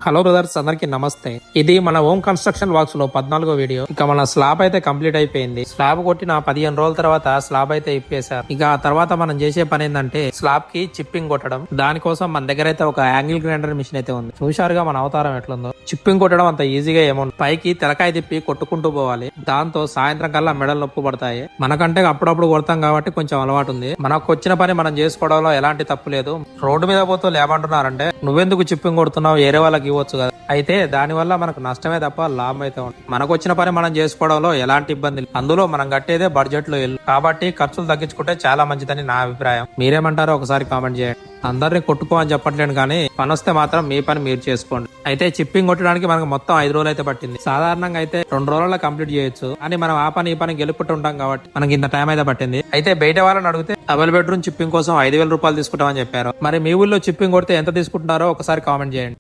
Hello brothers, అందరికి నమస్తే. ఇది మన హోమ్ కన్స్ట్రక్షన్ వర్క్స్ లో 14వ వీడియో. ఇక మన స్లాబ్ అయితే కంప్లీట్ అయిపోయింది. స్లాబ్ కొట్టిన 15 రోజుల తర్వాత స్లాబ్ అయితే ఇప్పేశారు. ఇక ఆ తర్వాత మనం చేసే పని ఏంటంటే స్లాబ్ కి చిప్పింగ్ కొట్టడం. దానికోసం మన దగ్గర అయితే ఒక యాంగిల్ గ్రైండర్ మిషన్ అయితే ఉంది. చూశారుగా మన అవతారం ఎట్లుందో. చిప్పింగ్ కొట్టడం అంత ఈజీగా ఏమో. పైకి తెలకాయ తిప్పి కొట్టుకుంటూ పోవాలి. దాంతో సాయంత్రం కల్లా మెడలు నొప్పు పడతాయి. మనకంటే అప్పుడప్పుడు కొడతాం కాబట్టి కొంచెం అలవాటు ఉంది. మనకు వచ్చిన పని మనం చేసుకోవడంలో ఎలాంటి తప్పు లేదు. రోడ్డు మీద పోతూ లేమంటున్నారంటే నువ్వెందుకు చిప్పింగ్ కొడుతున్నావు, వేరే వాళ్ళకి ఇవ్వచ్చు కదా. అయితే దానివల్ల మనకు నష్టమే తప్ప లాభం అయితే ఉంటుంది. మనకు వచ్చిన పని మనం చేసుకోవడంలో ఎలాంటి ఇబ్బంది లేదు. అందులో మనం కట్టేదే బడ్జెట్ లో ఇల్లు కాబట్టి ఖర్చులు తగ్గించుకుంటే చాలా మంచిదని నా అభిప్రాయం. మీరేమంటారో ఒకసారి కామెంట్ చేయండి. అందరినీ కొట్టుకో అని చెప్పట్లేను కానీ పని వస్తే మాత్రం మీ పని మీరు చేసుకోండి. అయితే చిప్పింగ్ కొట్టడానికి మనకు మొత్తం 5 రోజులు అయితే పట్టింది. సాధారణంగా అయితే 2 రోజుల్లో కంప్లీట్ చేయొచ్చు. అని మనం ఆ పని ఈ పని గెలుపుకుంటూ ఉంటాం కాబట్టి మనకి ఇంత టైం అయితే పట్టింది. అయితే బయట వాళ్ళని అడిగితే డబుల్ బెడ్రూమ్ చిప్పింగ్ కోసం 5,000 రూపాయలు తీసుకుంటామని చెప్పారు. మరి మీ ఊళ్ళో చిప్పింగ్ కొడితే ఎంత తీసుకుంటున్నారో ఒకసారి కామెంట్ చేయండి.